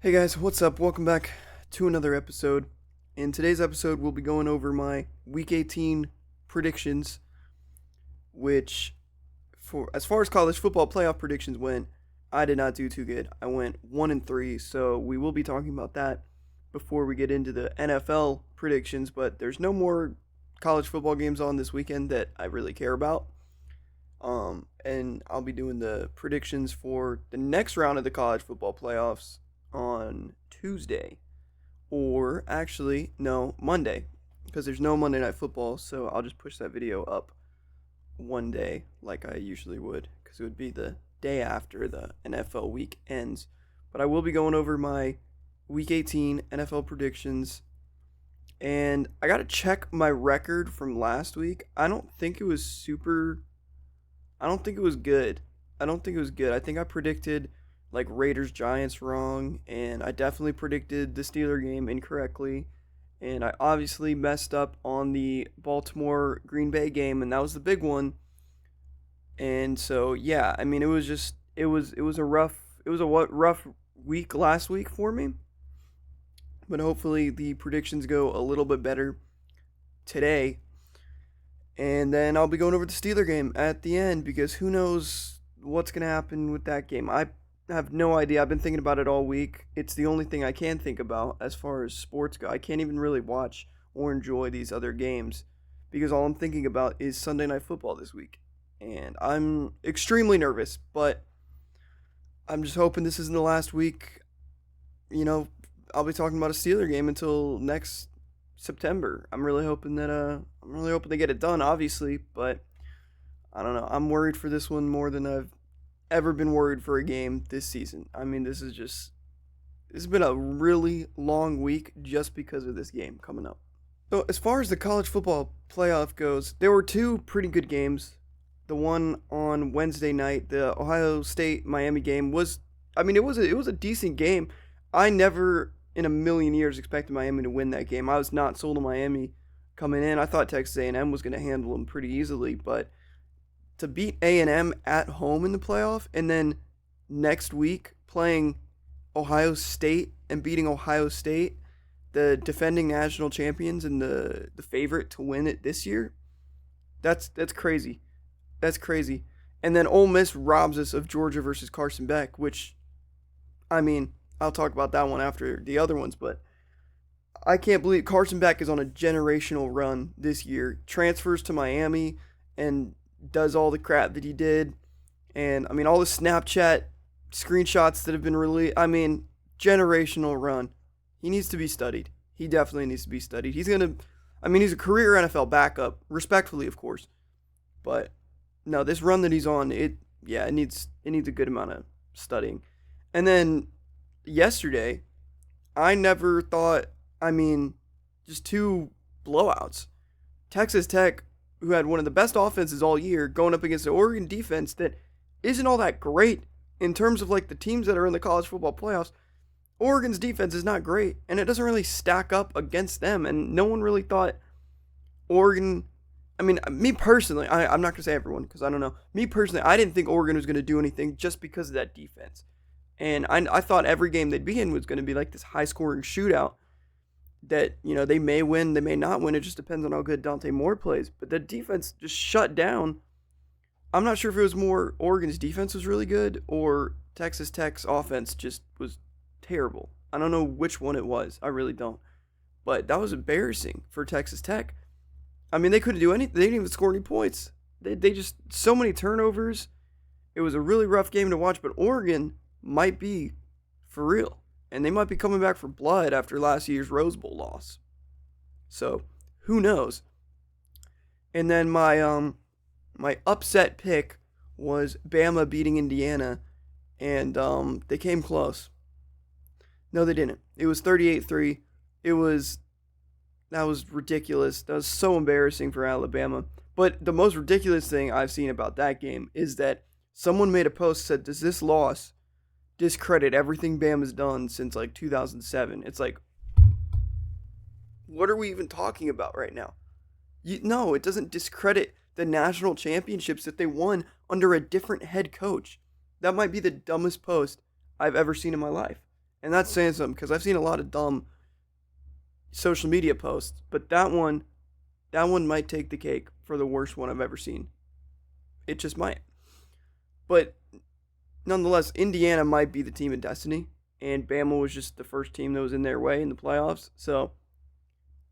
Hey guys, what's up? Welcome back to another episode. In today's episode, we'll be going over my Week 18 predictions, which, for as far as college football playoff predictions went, I did not do too good. I went 1-3, so we will be talking about that before we get into the NFL predictions. But there's no more college football games on this weekend that I really care about. And I'll be doing the predictions for the next round of the college football playoffs on Tuesday, or actually, no, Monday, because there's no Monday Night Football, so I'll just push that video up one day like I usually would, because it would be the day after the NFL week ends. But I will be going over my Week 18 NFL predictions, and I got to check my record from last week. I don't think it was super. I don't think it was good. I think I predicted like Raiders Giants wrong, and I definitely predicted the Steeler game incorrectly, and I obviously messed up on the Baltimore Green Bay game, and that was the big one. And so yeah, I mean it was a rough week last week for me, but hopefully the predictions go a little bit better today. And then I'll be going over the Steeler game at the end because who knows what's going to happen with that game. I have no idea. I've been thinking about it all week. It's the only thing I can think about as far as sports go. I can't even really watch or enjoy these other games because all I'm thinking about is Sunday Night Football this week. And I'm extremely nervous, but I'm just hoping this isn't the last week. You know, I'll be talking about a Steeler game until next September. I'm really hoping they get it done, obviously, but I don't know. I'm worried for this one more than I've ever been worried for a game this season. I mean, this has been a really long week just because of this game coming up. So, as far as the college football playoff goes, there were two pretty good games. The one on Wednesday night, the Ohio State Miami game was, I mean, it was a decent game. I never in a million years expected Miami to win that game. I was not sold on Miami coming in. I thought Texas A&M was going to handle them pretty easily, but to beat A&M at home in the playoff and then next week playing Ohio State and beating Ohio State, the defending national champions and the favorite to win it this year, that's crazy. That's crazy. And then Ole Miss robs us of Georgia versus Carson Beck, which, I mean, I'll talk about that one after the other ones, but I can't believe Carson Beck is on a generational run this year. Transfers to Miami and does all the crap that he did. And, I mean, all the Snapchat screenshots that have been released. I mean, generational run. He needs to be studied. He definitely needs to be studied. He's a career NFL backup, respectfully, of course. But, no, this run that he's on, it needs a good amount of studying. And then yesterday, I never thought, just two blowouts. Texas Tech, who had one of the best offenses all year, going up against the Oregon defense that isn't all that great in terms of like the teams that are in the college football playoffs. Oregon's defense is not great, and it doesn't really stack up against them, and no one really thought Oregon. I mean, me personally, I'm not going to say everyone because I don't know. Me personally, I didn't think Oregon was going to do anything just because of that defense. And I thought every game they'd be in was going to be like this high-scoring shootout that, they may win, they may not win. It just depends on how good Dante Moore plays. But the defense just shut down. I'm not sure if it was more Oregon's defense was really good or Texas Tech's offense just was terrible. I don't know which one it was. I really don't. But that was embarrassing for Texas Tech. I mean, they couldn't do anything. They didn't even score any points. They just, so many turnovers. It was a really rough game to watch, but Oregon might be for real. And they might be coming back for blood after last year's Rose Bowl loss. So, who knows? And then my upset pick was Bama beating Indiana, and they came close. No, they didn't. It was 38-3. That was ridiculous. That was so embarrassing for Alabama. But the most ridiculous thing I've seen about that game is that someone made a post said, "Does this loss discredit everything Bama's done since like 2007?" It's like, what are we even talking about right now? No, it doesn't discredit the national championships that they won under a different head coach. That might be the dumbest post I've ever seen in my life. And that's saying something because I've seen a lot of dumb social media posts, but that one might take the cake for the worst one I've ever seen. It just might. But nonetheless, Indiana might be the team of destiny, and Bama was just the first team that was in their way in the playoffs. So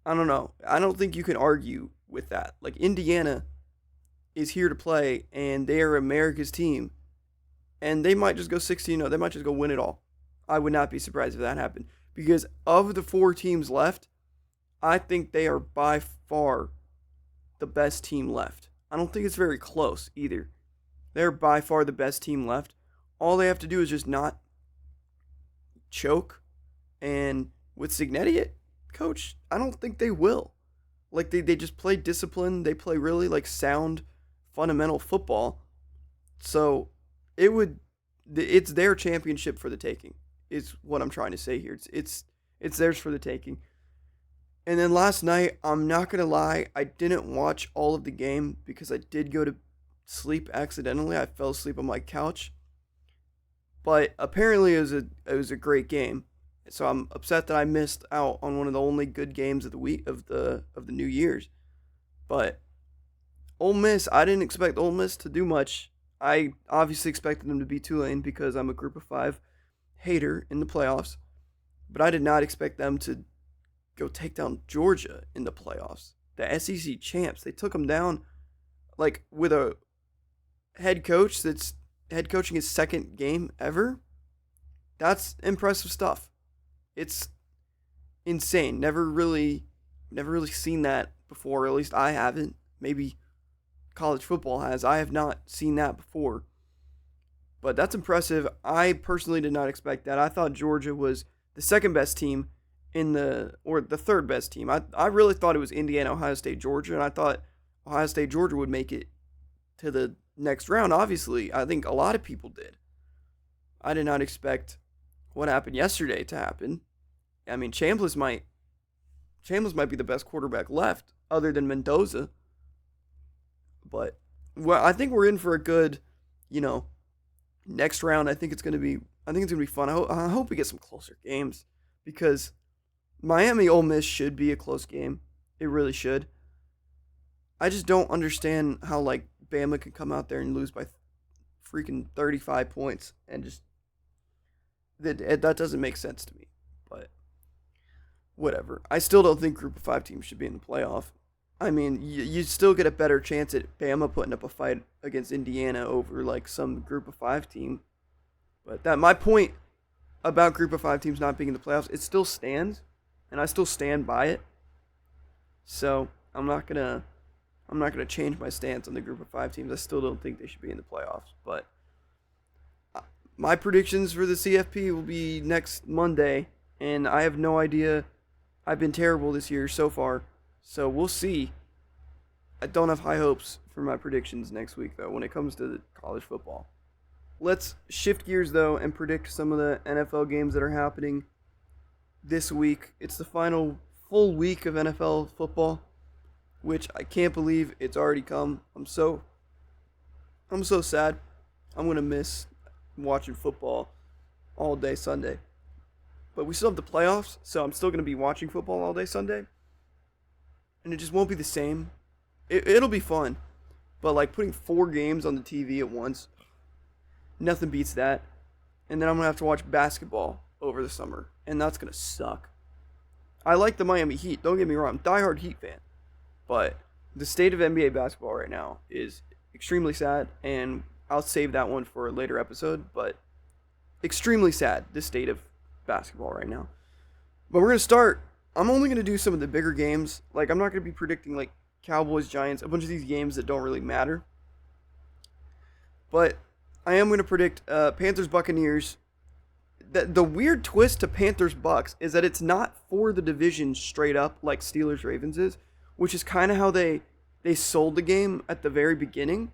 I don't know. I don't think you can argue with that. Like, Indiana is here to play, and they are America's team, and they might just go 16-0. They might just go win it all. I would not be surprised if that happened, because of the 4 teams left, I think they are by far the best team left. I don't think it's very close either. They're by far the best team left. All they have to do is just not choke, and with Cignetti, coach, I don't think they will. Like, they just play discipline. They play really, like, sound, fundamental football. So it's their championship for the taking, is what I'm trying to say here. It's theirs for the taking. And then last night, I'm not going to lie, I didn't watch all of the game because I did go to sleep accidentally. I fell asleep on my couch. But apparently it was a great game. So I'm upset that I missed out on one of the only good games of the week of the New Year's. But Ole Miss, I didn't expect Ole Miss to do much. I obviously expected them to beat Tulane because I'm a Group of 5 hater in the playoffs. But I did not expect them to go take down Georgia in the playoffs. The SEC champs, they took them down like with a head coach that's head coaching his second game ever. That's impressive stuff. It's insane. Never really seen that before, or at least I haven't. Maybe college football has. I have not seen that before. But that's impressive. I personally did not expect that. I thought Georgia was the second best team or the third best team. I really thought it was Indiana, Ohio State, Georgia, and I thought Ohio State, Georgia would make it to the next round. Obviously, I think a lot of people did. I did not expect what happened yesterday to happen. I mean, Chambliss might be the best quarterback left, other than Mendoza. But I think we're in for a good, next round. I think it's gonna be fun. I hope we get some closer games, because Miami Ole Miss should be a close game. It really should. I just don't understand how, like, Bama can come out there and lose by freaking 35 points, and just that doesn't make sense to me. But whatever. I still don't think Group of 5 teams should be in the playoff. I mean, you still get a better chance at Bama putting up a fight against Indiana over, like, some Group of 5 team. But my point about Group of 5 teams not being in the playoffs, it still stands, and I still stand by it. So I'm not gonna change my stance on the Group of 5 teams. I still don't think they should be in the playoffs. But my predictions for the CFP will be next Monday, and I have no idea. I've been terrible this year so far, so we'll see. I don't have high hopes for my predictions next week, though, when it comes to college football. Let's shift gears, though, and predict some of the NFL games that are happening this week. It's the final full week of NFL football, which I can't believe it's already come. I'm so sad. I'm going to miss watching football all day Sunday. But we still have the playoffs, so I'm still going to be watching football all day Sunday. And it just won't be the same. It'll be fun. But, like, putting 4 games on the TV at once, nothing beats that. And then I'm going to have to watch basketball over the summer, and that's going to suck. I like the Miami Heat. Don't get me wrong. I'm a diehard Heat fan. But the state of NBA basketball right now is extremely sad, and I'll save that one for a later episode. But extremely sad, the state of basketball right now. But we're going to start. I'm only going to do some of the bigger games. Like, I'm not going to be predicting, like, Cowboys, Giants, a bunch of these games that don't really matter. But I am going to predict Panthers, Buccaneers. The weird twist to Panthers, Bucks is that it's not for the division straight up like Steelers, Ravens is, which is kind of how they sold the game at the very beginning.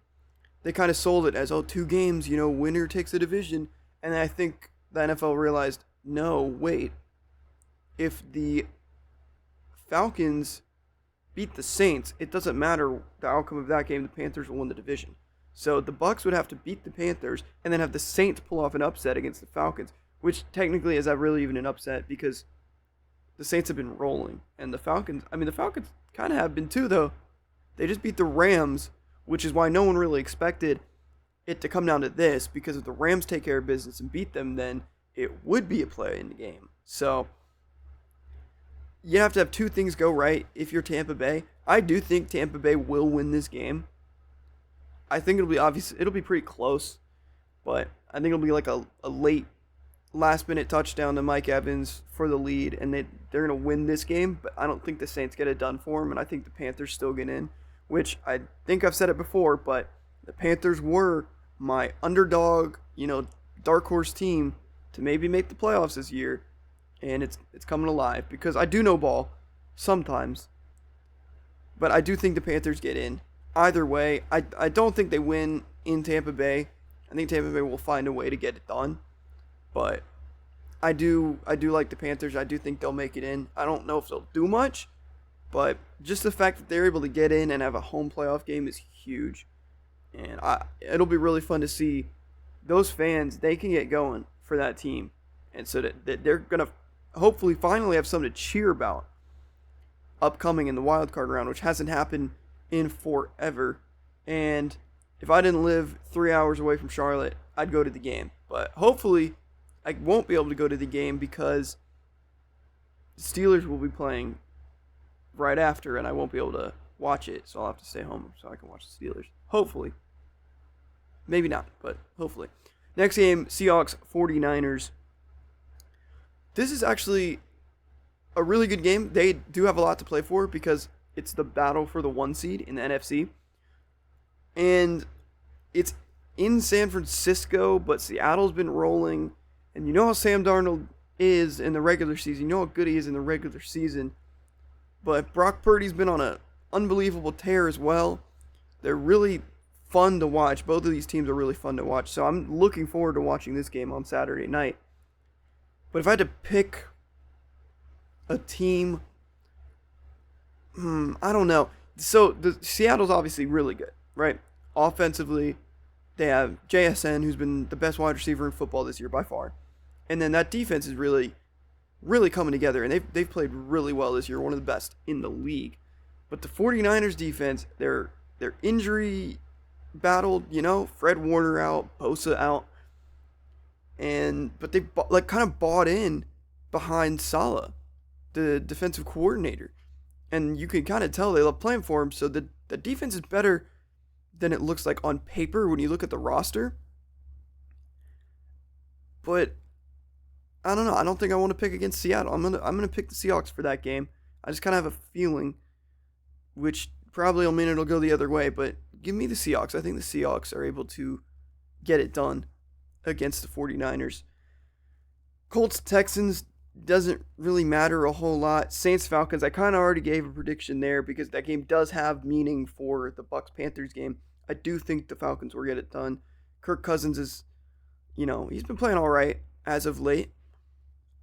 They kind of sold it as, 2 games, winner takes the division. And I think the NFL realized, no, wait. If the Falcons beat the Saints, it doesn't matter the outcome of that game. The Panthers will win the division. So the Bucks would have to beat the Panthers and then have the Saints pull off an upset against the Falcons, which technically is that really even an upset because the Saints have been rolling, and the Falcons kind of have been too, though. They just beat the Rams, which is why no one really expected it to come down to this, because if the Rams take care of business and beat them, then it would be a play in the game. So you have to have two things go right if you're Tampa Bay. I do think Tampa Bay will win this game. I think it'll be obvious. It'll be pretty close, but I think it'll be like a late last-minute touchdown to Mike Evans for the lead, and they're going to win this game, but I don't think the Saints get it done for them, and I think the Panthers still get in, which I think I've said it before, but the Panthers were my underdog, dark horse team to maybe make the playoffs this year, and it's coming alive because I do know ball sometimes, but I do think the Panthers get in. Either way, I don't think they win in Tampa Bay. I think Tampa Bay will find a way to get it done. But I do like the Panthers. I do think they'll make it in. I don't know if they'll do much, but just the fact that they're able to get in and have a home playoff game is huge. And it'll be really fun to see those fans. They can get going for that team. And so that they're going to hopefully finally have something to cheer about upcoming in the wild card round, which hasn't happened in forever. And if I didn't live 3 hours away from Charlotte, I'd go to the game. But hopefully I won't be able to go to the game because the Steelers will be playing right after, and I won't be able to watch it, so I'll have to stay home so I can watch the Steelers. Hopefully. Maybe not, but hopefully. Next game, Seahawks 49ers. This is actually a really good game. They do have a lot to play for because it's the battle for the 1 seed in the NFC. And it's in San Francisco, but Seattle's been rolling. And you know how Sam Darnold is in the regular season. You know how good he is in the regular season. But Brock Purdy's been on an unbelievable tear as well. They're really fun to watch. Both of these teams are really fun to watch. So I'm looking forward to watching this game on Saturday night. But if I had to pick a team, I don't know. So Seattle's obviously really good, right? Offensively, they have JSN, who's been the best wide receiver in football this year by far. And then that defense is really, really coming together. And they've played really well this year, one of the best in the league. But the 49ers defense, they're injury battled, Fred Warner out, Bosa out. But they kind of bought in behind Saleh, the defensive coordinator. And you can kind of tell they love playing for him. So the defense is better than it looks like on paper when you look at the roster. But I don't know. I don't think I want to pick against Seattle. I'm gonna pick the Seahawks for that game. I just kind of have a feeling, which probably will mean it'll go the other way. But give me the Seahawks. I think the Seahawks are able to get it done against the 49ers. Colts Texans doesn't really matter a whole lot. Saints Falcons, I kind of already gave a prediction there because that game does have meaning for the Bucs Panthers game. I do think the Falcons will get it done. Kirk Cousins is, he's been playing all right as of late.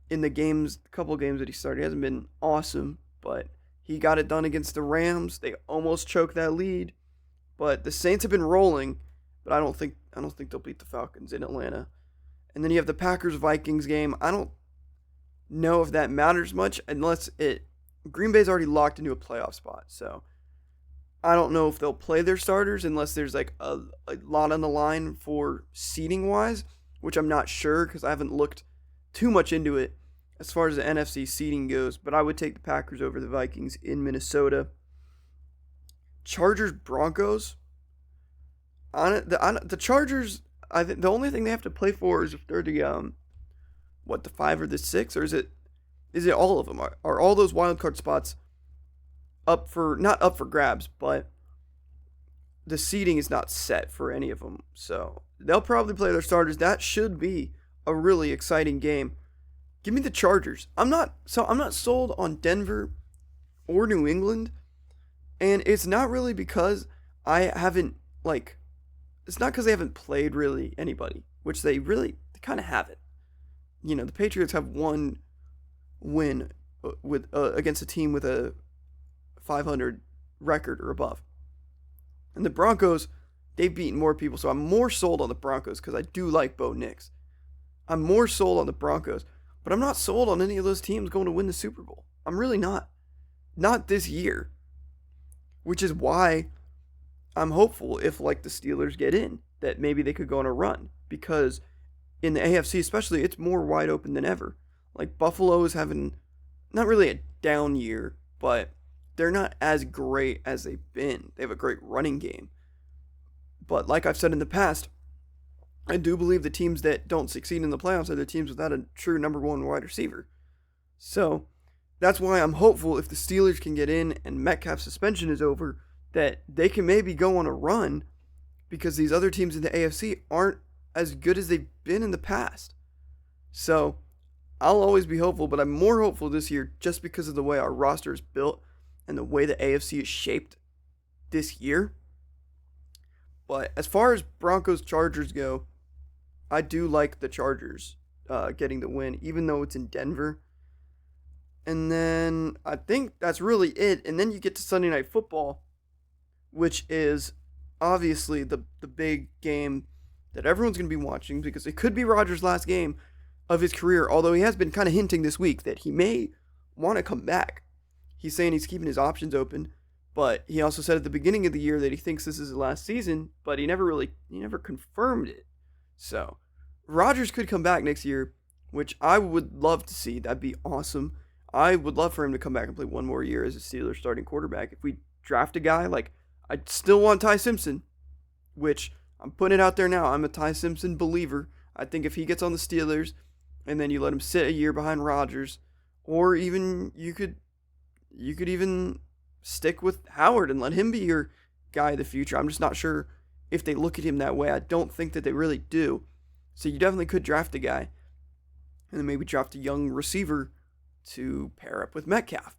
In the couple games that he started, he hasn't been awesome, but he got it done against the Rams. They almost choked that lead, but the Saints have been rolling. But I don't think they'll beat the Falcons in Atlanta. And then you have the Packers-Vikings game. I don't know if that matters much unless Green Bay's already locked into a playoff spot. So I don't know if they'll play their starters unless there's like a lot on the line for seeding wise, which I'm not sure because I haven't looked too much into it as far as the NFC seeding goes. But I would take the Packers over the Vikings in Minnesota. Chargers-Broncos. The Chargers, I think the only thing they have to play for is if they're the 5 or the 6, or is it all of them? Are all those wild card spots not up for grabs, but the seeding is not set for any of them. So they'll probably play their starters. That should be a really exciting game. Give me the Chargers. I'm not sold on Denver or New England, and it's not really because I haven't it's not because they haven't played really anybody, which they kind of haven't. The Patriots have one win with against a team with a 500 record or above. And the Broncos, they've beaten more people, so I'm more sold on the Broncos because I do like Bo Nix. I'm more sold on the Broncos, but I'm not sold on any of those teams going to win the Super Bowl. I'm really not. Not this year. Which is why I'm hopeful if, like, the Steelers get in, that maybe they could go on a run. Because in the AFC especially, it's more wide open than ever. Like, Buffalo is having not really a down year, but they're not as great as they've been. They have a great running game. But like I've said in the past, I do believe the teams that don't succeed in the playoffs are the teams without a true number one wide receiver. So that's why I'm hopeful if the Steelers can get in and Metcalf's suspension is over, that they can maybe go on a run, because these other teams in the AFC aren't as good as they've been in the past. So I'll always be hopeful, but I'm more hopeful this year just because of the way our roster is built and the way the AFC is shaped this year. But as far as Broncos-Chargers go, I do like the Chargers getting the win, even though it's in Denver. And then I think that's really it. And then you get to Sunday Night Football, which is obviously the big game that everyone's going to be watching, because it could be Rodgers' last game of his career, although he has been kind of hinting this week that he may want to come back. He's saying he's keeping his options open, but he also said at the beginning of the year that he thinks this is his last season, but he never confirmed it. So Rodgers could come back next year, which I would love to see. That'd be awesome. I would love for him to come back and play one more year as a Steelers starting quarterback. If we draft a guy, like, I'd still want Ty Simpson, which I'm putting it out there now. I'm a Ty Simpson believer. I think if he gets on the Steelers and then you let him sit a year behind Rodgers, or even you could even stick with Howard and let him be your guy of the future. I'm just not sure if they look at him that way. I don't think that they really do. So you definitely could draft a guy and then maybe draft a young receiver to pair up with Metcalf.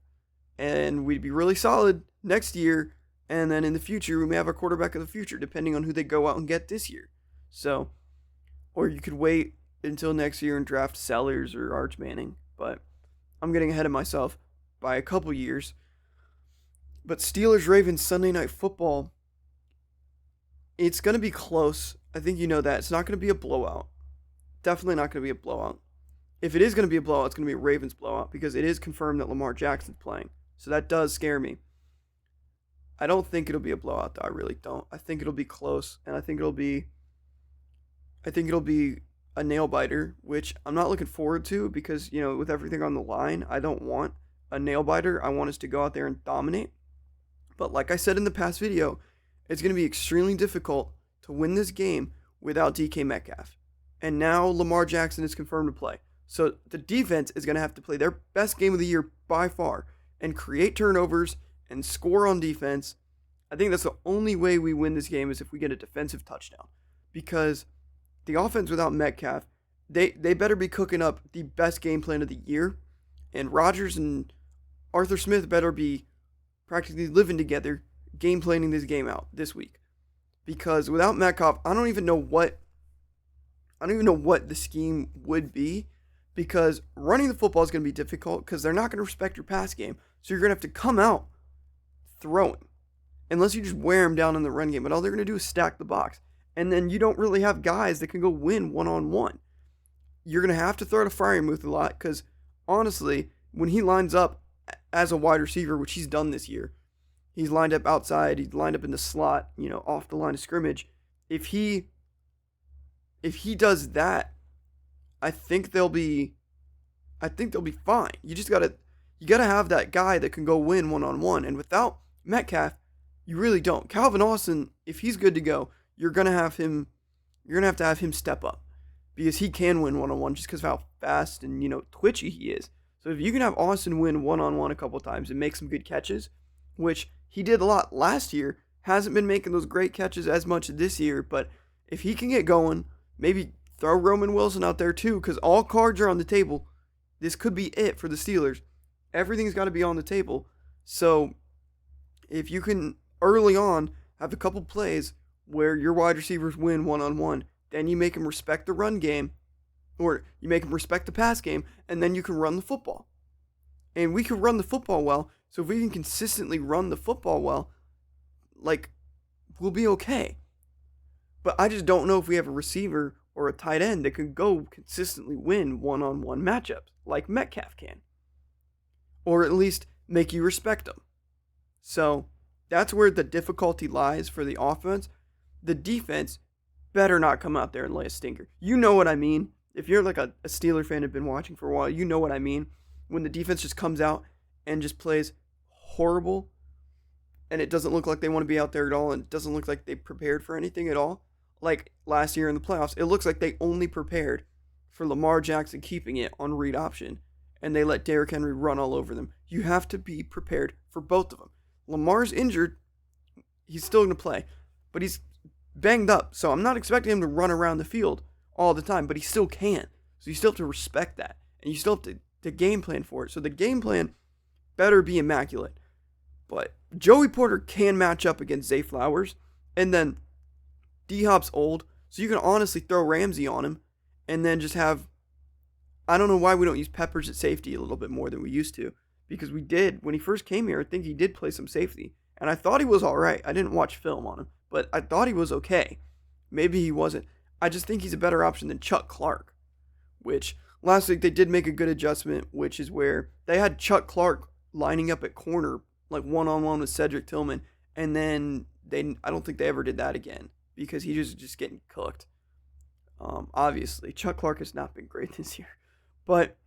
And we'd be really solid next year. And then in the future, we may have a quarterback of the future, depending on who they go out and get this year. So, or you could wait until next year and draft Sellers or Arch Manning. But I'm getting ahead of myself by a couple years. But Steelers-Ravens Sunday Night Football, it's going to be close. I think you know that. It's not going to be a blowout. Definitely not going to be a blowout. If it is going to be a blowout, it's going to be a Ravens blowout, because it is confirmed that Lamar Jackson's playing. So that does scare me. I don't think it'll be a blowout, though. I really don't. I think it'll be close, and I think it'll be a nail biter, which I'm not looking forward to, because, you know, with everything on the line, I don't want a nail biter. I want us to go out there and dominate. But like I said in the past video, it's going to be extremely difficult to win this game without DK Metcalf. And now Lamar Jackson is confirmed to play. So the defense is going to have to play their best game of the year by far and create turnovers and score on defense. I think that's the only way we win this game, is if we get a defensive touchdown. Because the offense without Metcalf, they better be cooking up the best game plan of the year. And Rodgers and Arthur Smith better be practically living together, game planning this game out this week. Because without Metcalf, I don't even know what the scheme would be. Because running the football is going to be difficult, because they're not going to respect your pass game. So you're going to have to come out throwing. Unless you just wear them down in the run game. But all they're going to do is stack the box. And then you don't really have guys that can go win one-on-one. You're going to have to throw to Freiermuth a lot, because honestly, when he lines up as a wide receiver, which he's done this year, he's lined up outside, he's lined up in the slot, you know, off the line of scrimmage. If he does that, I think they'll be fine. You gotta have that guy that can go win one-on-one. And without Metcalf, you really don't. Calvin Austin, if he's good to go, you're gonna have to have him step up, because he can win one-on-one just because of how fast and, you know, twitchy he is. So if you can have Austin win one-on-one a couple times and make some good catches, which he did a lot last year, hasn't been making those great catches as much this year, but if he can get going, maybe throw Roman Wilson out there too, because all cards are on the table. This could be it for the Steelers. Everything's got to be on the table. So if you can early on have a couple plays where your wide receivers win one-on-one, then you make them respect the run game, or you make them respect the pass game, and then you can run the football. And we can run the football well, so if we can consistently run the football well, like, we'll be okay. But I just don't know if we have a receiver or a tight end that can go consistently win one-on-one matchups like Metcalf can. Or at least make you respect him. So that's where the difficulty lies for the offense. The defense better not come out there and lay a stinker. You know what I mean. If you're like a Steeler fan and have been watching for a while, you know what I mean. When the defense just comes out and just plays horrible, and it doesn't look like they want to be out there at all, and it doesn't look like they prepared for anything at all. Like last year in the playoffs, it looks like they only prepared for Lamar Jackson keeping it on read option, and they let Derrick Henry run all over them. You have to be prepared for both of them. Lamar's injured. He's still going to play, but he's banged up, so I'm not expecting him to run around the field all the time, but he still can. So you still have to respect that, and you still have to game plan for it. So the game plan better be immaculate. But Joey Porter can match up against Zay Flowers, and then D-Hop's old, so you can honestly throw Ramsey on him, and then just have, I don't know why we don't use Peppers at safety a little bit more than we used to, because we did, when he first came here, I think he did play some safety, and I thought he was alright. I didn't watch film on him, but I thought he was okay. Maybe he wasn't. I just think he's a better option than Chuck Clark, which last week they did make a good adjustment, which is where they had Chuck Clark lining up at corner, like one-on-one with Cedric Tillman, and then I don't think they ever did that again, because he was just getting cooked. Obviously, Chuck Clark has not been great this year, but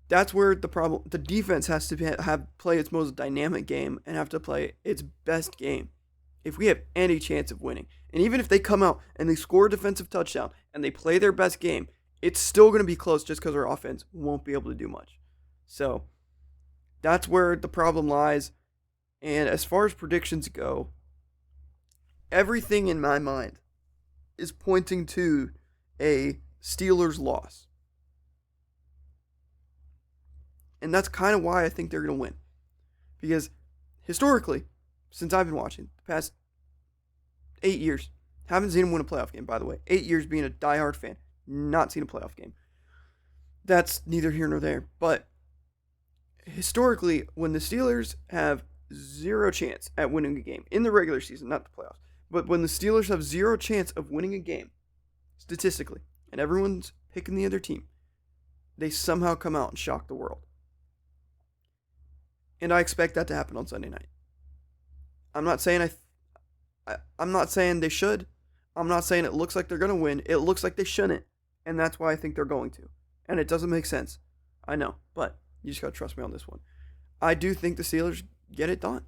that's where the defense has to play its most dynamic game and have to play its best game if we have any chance of winning. And even if they come out and they score a defensive touchdown and they play their best game, it's still going to be close just because our offense won't be able to do much. So that's where the problem lies. And as far as predictions go, everything in my mind is pointing to a Steelers loss. And that's kind of why I think they're going to win. Because historically, since I've been watching, the past 8 years, haven't seen them win a playoff game, by the way. 8 years being a diehard fan, not seen a playoff game. That's neither here nor there. But historically, when the Steelers have zero chance at winning a game, in the regular season, not the playoffs, but when the Steelers have zero chance of winning a game, statistically, and everyone's picking the other team, they somehow come out and shock the world. And I expect that to happen on Sunday night. I'm not saying I'm not saying they should. I'm not saying it looks like they're going to win. It looks like they shouldn't. And that's why I think they're going to. And it doesn't make sense. I know. But you just got to trust me on this one. I do think the Steelers get it done.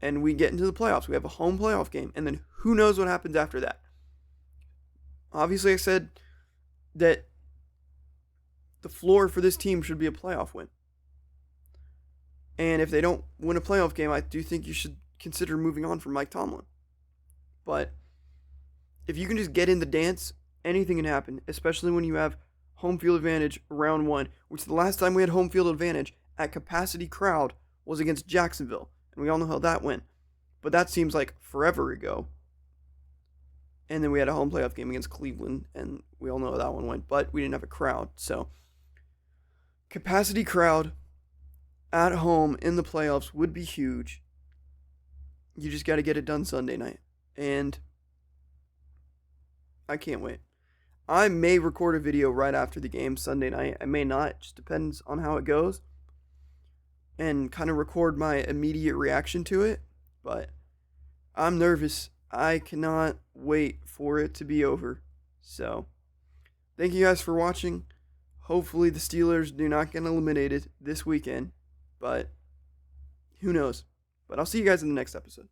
And we get into the playoffs. We have a home playoff game. And then who knows what happens after that. Obviously, I said that the floor for this team should be a playoff win. And if they don't win a playoff game, I do think you should consider moving on from Mike Tomlin. But if you can just get in the dance, anything can happen, especially when you have home field advantage round one, which the last time we had home field advantage at capacity crowd was against Jacksonville. And we all know how that went. But that seems like forever ago. And then we had a home playoff game against Cleveland, and we all know how that one went, but we didn't have a crowd. So, capacity crowd at home in the playoffs would be huge. You just got to get it done Sunday night. And I can't wait. I may record a video right after the game Sunday night. I may not. It just depends on how it goes. And kind of record my immediate reaction to it. But I'm nervous. I cannot wait for it to be over. So, thank you guys for watching. Hopefully the Steelers do not get eliminated this weekend. But who knows? But I'll see you guys in the next episode.